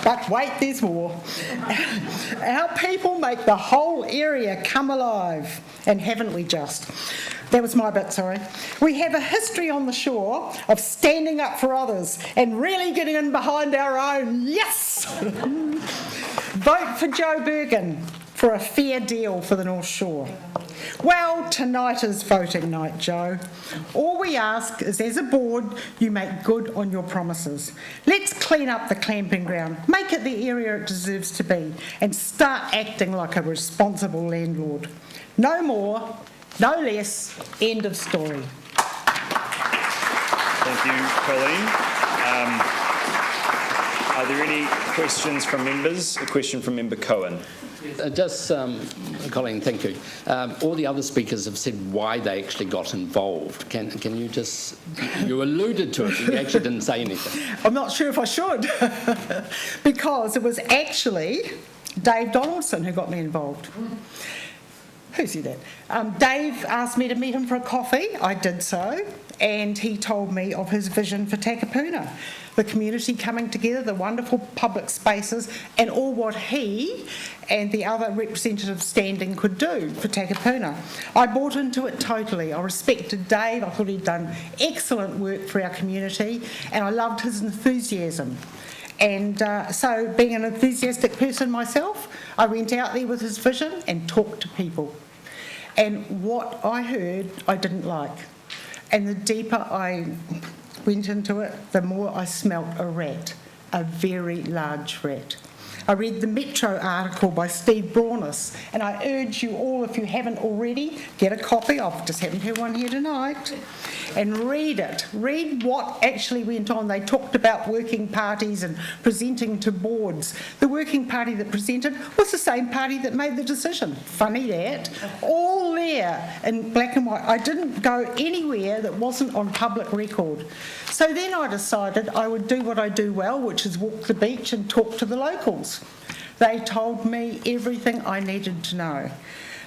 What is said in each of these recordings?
But wait, there's more. Our people make the whole area come alive, and haven't we just? That was my bit, sorry. We have a history on the shore of standing up for others and really getting in behind our own. Yes! Vote for Joe Bergin for a fair deal for the North Shore. Well, tonight is voting night, Joe. All we ask is, as a board, you make good on your promises. Let's clean up the camping ground, make it the area it deserves to be, and start acting like a responsible landlord. No more, no less, end of story. Thank you, Colleen. Are there any questions from members? A question from Member Cohen. Colleen, thank you. All the other speakers have said why they actually got involved. Can you just, you alluded to it, you actually didn't say anything. I'm not sure if I should, because it was actually Dave Donaldson who got me involved. Who said that? Dave asked me to meet him for a coffee. I did so, and he told me of his vision for Takapuna, the community coming together, the wonderful public spaces, and all what he and the other representatives standing could do for Takapuna. I bought into it totally. I respected Dave. I thought he'd done excellent work for our community, and I loved his enthusiasm. And so, being an enthusiastic person myself, I went out there with his vision and talked to people. And what I heard, I didn't like. And the deeper I went into it, the more I smelt a rat, a very large rat. I read the Metro article by Steve Braunis, and I urge you all, if you haven't already, get a copy. I've just happened to have one here tonight, and read it. Read what actually went on. They talked about working parties and presenting to boards. The working party that presented was the same party that made the decision. Funny that. All there in black and white. I didn't go anywhere that wasn't on public record. So then I decided I would do what I do well, which is walk the beach and talk to the locals. They told me everything I needed to know.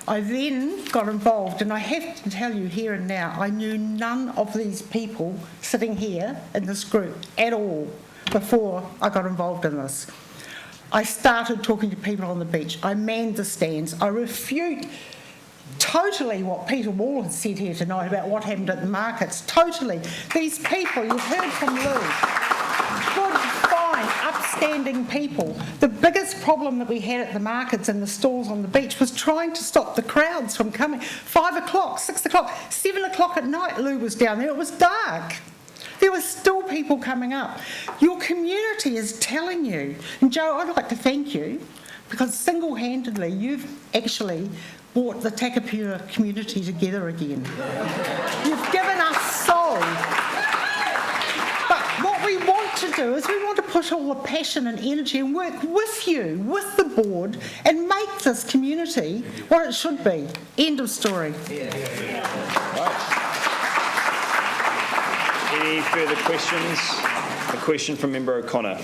I then got involved, and I have to tell you here and now, I knew none of these people sitting here in this group at all before I got involved in this. I started talking to people on the beach. I manned the stands. I refute totally what Peter Wall has said here tonight about what happened at the markets. Totally. These people, you've heard from Lou, good, fine, upstanding people. The biggest problem that we had at the markets and the stalls on the beach was trying to stop the crowds from coming. 5 o'clock, 6 o'clock, 7 o'clock at night, Lou was down there. It was dark. There were still people coming up. Your community is telling you. And Joe, I'd like to thank you, because single-handedly you've actually brought the Takapuna community together again. You've given us soul. But what we want to do is we want to put all the passion and energy and work with you, with the board, and make this community what it should be. End of story. Right. Any further questions? A question from Member O'Connor.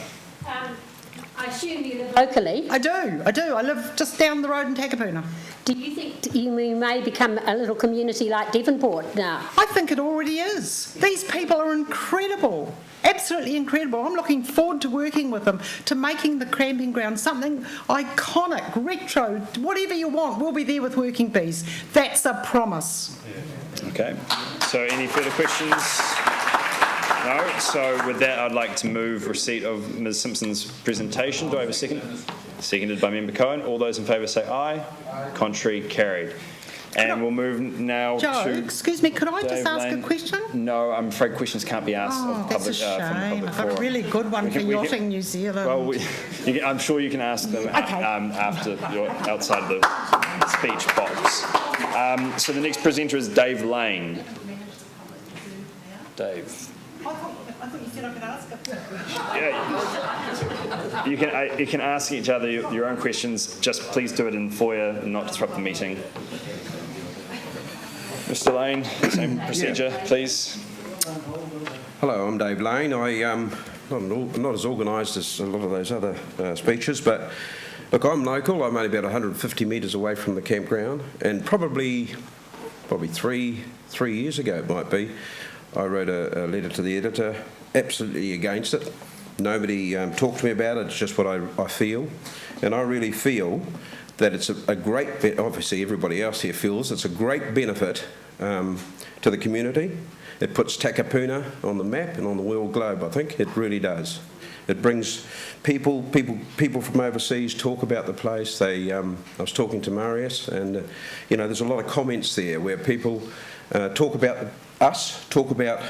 I assume you live locally. I do. I live just down the road in Takapuna. Do you think you may become a little community like Devonport now? I think it already is. These people are incredible. Absolutely incredible. I'm looking forward to working with them, to making the camping ground something iconic, retro, whatever you want. We'll be there with working bees. That's a promise. Okay. So any further questions? No. So with that, I'd like to move receipt of Ms. Simpson's presentation. Do I have a second? Seconded by Member Cohen. All those in favour say aye. Aye. Contrary, carried. And we'll move now Joe, to... excuse me, could I Dave just ask Lane. a question? No, I'm afraid questions can't be asked of public, that's a shame. from the public I've got a forum. really good one for Yachting New Zealand. Well, I'm sure you can ask them after you're outside the speech box. So the next presenter is Dave Lane. Dave. I thought you said I could ask it. Yeah, you can ask each other your own questions. Just please do it in foyer and not disrupt the meeting. Mr. Lane, same procedure, please. Hello, I'm Dave Lane. I'm not as organised as a lot of those other speeches, but look, I'm local. I'm only about 150 metres away from the campground, and probably 3 years ago it might be, I wrote a letter to the editor absolutely against it, Nobody talked to me about it. It's just what I feel. And I really feel that it's a great, obviously everybody else here feels, it's a great benefit to the community. It puts Takapuna on the map and on the world globe, I think. It really does. It brings people from overseas talk about the place. I was talking to Marius, and there's a lot of comments there where people talk about us, talk about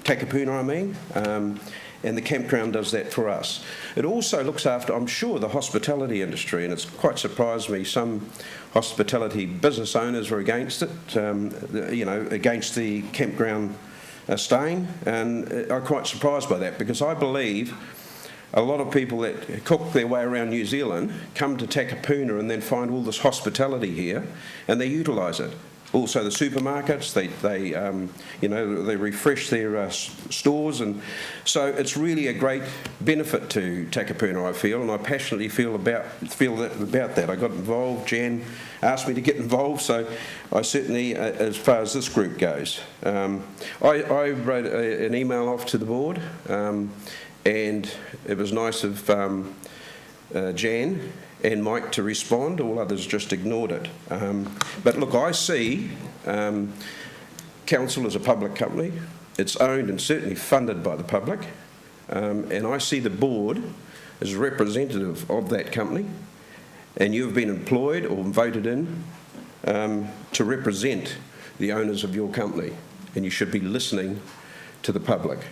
Takapuna, and the campground does that for us. It also looks after, I'm sure, the hospitality industry, and it's quite surprised me. Some hospitality business owners are against it, against the campground staying, and I'm quite surprised by that, because I believe a lot of people that cook their way around New Zealand come to Takapuna and then find all this hospitality here, and they utilise it. Also, the supermarkets, they refresh their stores, and so it's really a great benefit to Takapuna, I feel, and I passionately feel about that. I got involved. Jan asked me to get involved, so I certainly, as far as this group goes, I wrote an email off to the board, and it was nice of Jan and Mike to respond. All others just ignored it. But look, I see council as a public company. It's owned and certainly funded by the public. And I see the board as a representative of that company. And you've been employed or voted in to represent the owners of your company. And you should be listening to the public.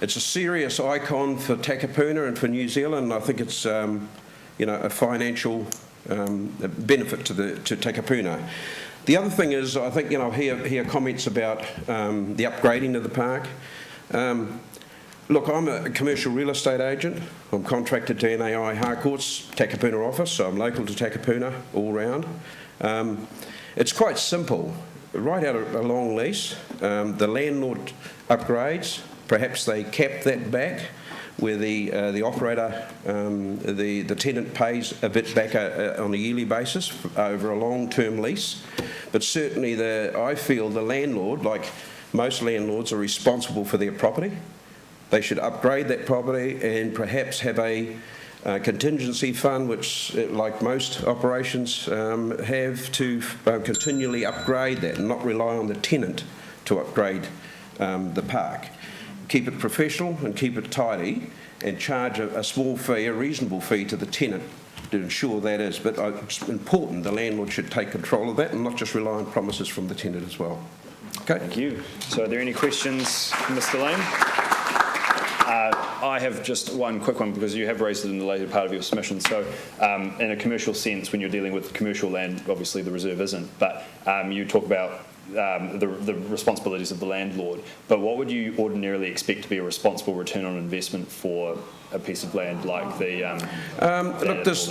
It's a serious icon for Takapuna and for New Zealand. I think it's, a financial benefit to Takapuna. The other thing is, I think, hear comments about the upgrading of the park. Look, I'm a commercial real estate agent. I'm contracted to NAI Harcourt's Takapuna office, so I'm local to Takapuna all round. It's quite simple. Right out of a long lease, the landlord upgrades. Perhaps they cap that back, where the operator, the tenant pays a bit back on a yearly basis over a long-term lease. But certainly, I feel the landlord, like most landlords, are responsible for their property. They should upgrade that property and perhaps have a contingency fund, which, like most operations, have to continually upgrade that and not rely on the tenant to upgrade the park. Keep it professional and keep it tidy, and charge a small fee, a reasonable fee to the tenant to ensure that is. But it's important the landlord should take control of that and not just rely on promises from the tenant as well. Okay. Thank you. So are there any questions, Mr. Lane? I have just one quick one, because you have raised it in the later part of your submission. So in a commercial sense, when you're dealing with commercial land, obviously the reserve isn't, but you talk about the responsibilities of the landlord. But what would you ordinarily expect to be a responsible return on investment for a piece of land like the look, there's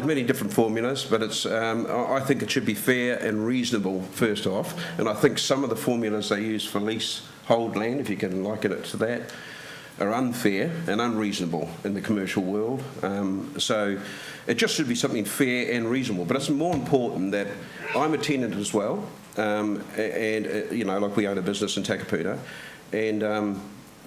many different formulas, but it's I think it should be fair and reasonable first off, and I think some of the formulas they use for leasehold land, if you can liken it to that, are unfair and unreasonable in the commercial world. So it just should be something fair and reasonable. But it's more important that I'm a tenant as well, and like we own a business in Takapuna, and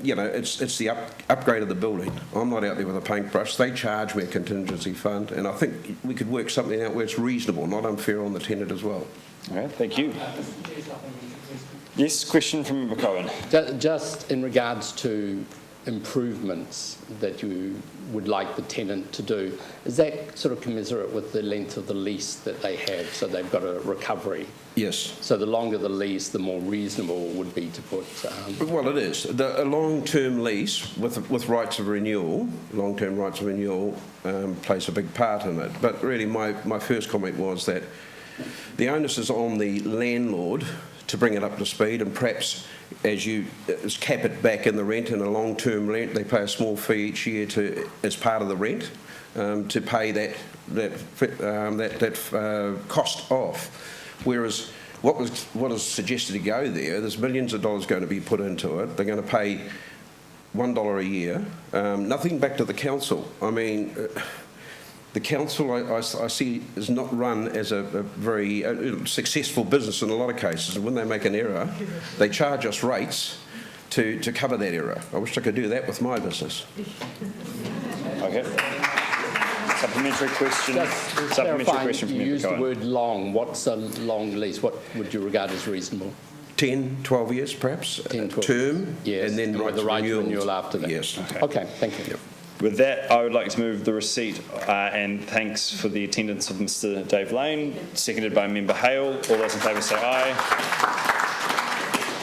it's the upgrade of the building. I'm not out there with a paintbrush. They charge me a contingency fund, and I think we could work something out where it's reasonable, not unfair on the tenant as well. All right, thank you. Yes, question from McCowan. Just in regards to improvements that you would like the tenant to do, is that sort of commensurate with the length of the lease that they have, so they've got a recovery? Yes. So the longer the lease, the more reasonable would be to put... Well, it is. A long-term lease with rights of renewal, long-term rights of renewal plays a big part in it. But really my first comment was that the onus is on the landlord to bring it up to speed, and perhaps as cap it back in the rent. In a long-term rent, they pay a small fee each year as part of the rent to pay that cost off. Whereas what is suggested to go there's millions of dollars going to be put into it. They're going to pay $1 a year, nothing back to the council. I mean, the council, I see, is not run as a very successful business in a lot of cases. And when they make an error, they charge us rates to cover that error. I wish I could do that with my business. Okay. Supplementary question. Supplementary question from you Member used the Cohen. word long. What's a long lease? What would you regard as reasonable? 10, 12 years perhaps, 10, 12 term, Yes, and then with the right to renewal after that. Yes. Okay, thank you. Yep. With that, I would like to move the receipt, and thanks for the attendance of Mr. Dave Lane, seconded by Member Hale. All those in favour say aye.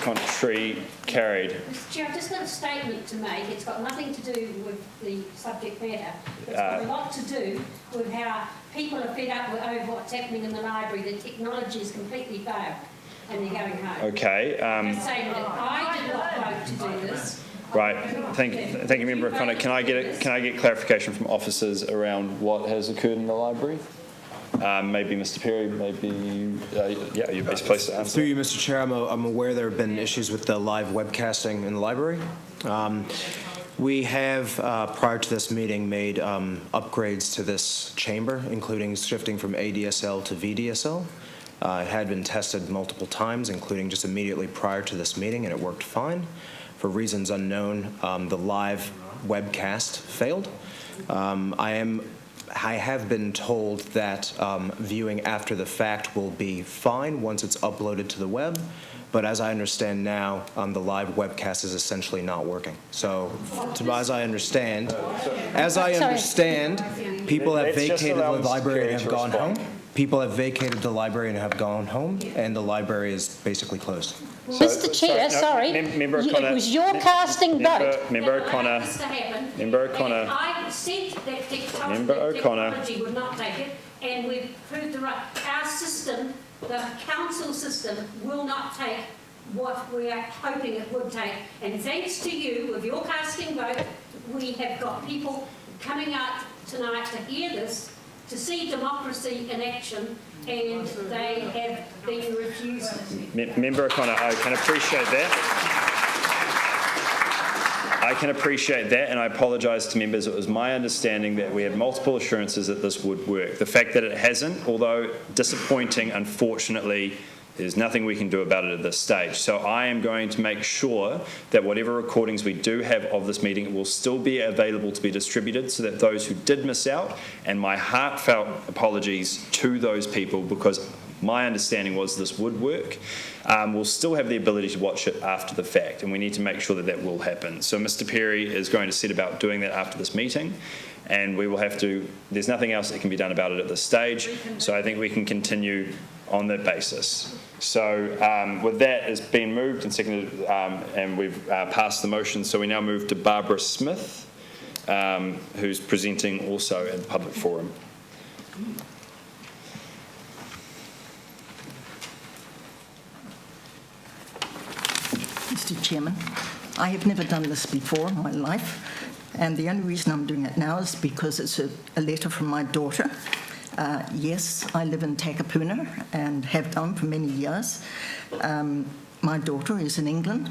Contrary, carried. Mr Chair, I've just got a statement to make. It's got nothing to do with the subject matter. It's got a lot to do with how people are fed up over what's happening in the library. The technology is completely failed and they're going home. Okay. I'm just saying that I did not vote to do this. Right. Thank you, Member O'Connor. Can I get clarification from officers around what has occurred in the library? Maybe Mr. Perry, yeah, you're best placed to answer. Through you, Mr. Chair, I'm aware there have been issues with the live webcasting in the library. We have, prior to this meeting, made upgrades to this chamber, including shifting from ADSL to VDSL. It had been tested multiple times, including just immediately prior to this meeting, and it worked fine. For reasons unknown, the live webcast failed. I have been told that viewing after the fact will be fine once it's uploaded to the web, but as I understand now, the live webcast is essentially not working. So, as I understand, people have vacated the library and have gone home. People have vacated the library and have gone home, and the library is basically closed. Mr. Chair, sorry, Member O'Connor, it was your casting vote. Member O'Connor, Member O'Connor. I said that Member O'Connor. technology would not take it, and we've proved the right. Our system, the council system, will not take what we are hoping it would take. And thanks to you, with your casting vote, we have got people coming out tonight to hear this, to see democracy in action, and they have been refused. Member O'Connor, I can appreciate that. And I apologise to members. It was my understanding that we had multiple assurances that this would work. The fact that it hasn't, although disappointing, unfortunately, there's nothing we can do about it at this stage. So I am going to make sure that whatever recordings we do have of this meeting will still be available to be distributed, so that those who did miss out, and my heartfelt apologies to those people, because my understanding was this would work, will still have the ability to watch it after the fact, and we need to make sure that that will happen. So Mr. Perry is going to set about doing that after this meeting, and we will have to, there's nothing else that can be done about it at this stage, so I think we can continue on that basis. So with that, it's been moved and seconded, and we've passed the motion. So we now move to Barbara Smith, who's presenting also at the public forum. Mr. Chairman, I have never done this before in my life, and the only reason I'm doing it now is because it's a letter from my daughter. Yes, I live in Takapuna and have done for many years. My daughter is in England.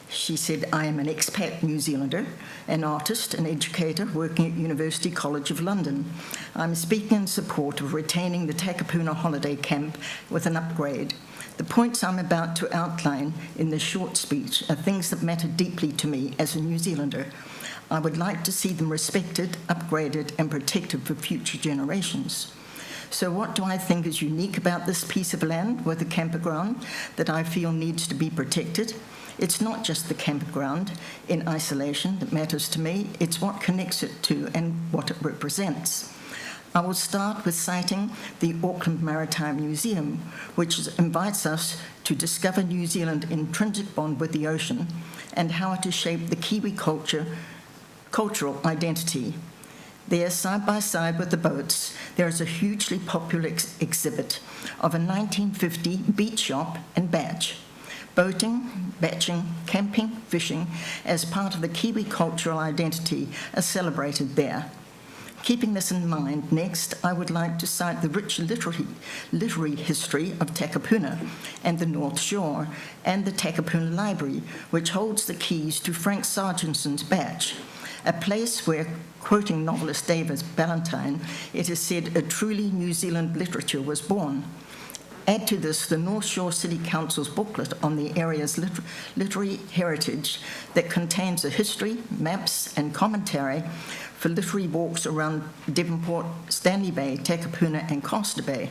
She said, I am an expat New Zealander, an artist, an educator working at University College of London. I'm speaking in support of retaining the Takapuna holiday camp with an upgrade. The points I'm about to outline in this short speech are things that matter deeply to me as a New Zealander. I would like to see them respected, upgraded, and protected for future generations. So what do I think is unique about this piece of land with a campground that I feel needs to be protected? It's not just the campground in isolation that matters to me, it's what connects it to and what it represents. I will start with citing the Auckland Maritime Museum, which invites us to discover New Zealand's intrinsic bond with the ocean and how it has shaped the Kiwi cultural identity. There, side by side with the boats, there is a hugely popular exhibit of a 1950 beach shop and badge. Boating, batching, camping, fishing, as part of the Kiwi cultural identity, are celebrated there. Keeping this in mind, next, I would like to cite the rich literary history of Takapuna and the North Shore, and the Takapuna Library, which holds the keys to Frank Sargenson's badge, a place where, quoting novelist David Ballantyne, it is said a truly New Zealand literature was born. Add to this the North Shore City Council's booklet on the area's literary heritage that contains a history, maps and commentary for literary walks around Devonport, Stanley Bay, Takapuna and Costa Bay.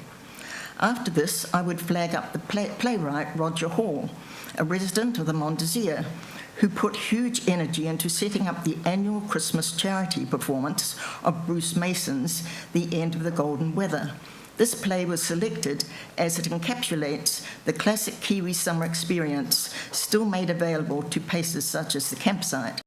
After this, I would flag up the playwright Roger Hall, a resident of the Mondesir, who put huge energy into setting up the annual Christmas charity performance of Bruce Mason's The End of the Golden Weather. This play was selected as it encapsulates the classic Kiwi summer experience still made available to places such as the campsite.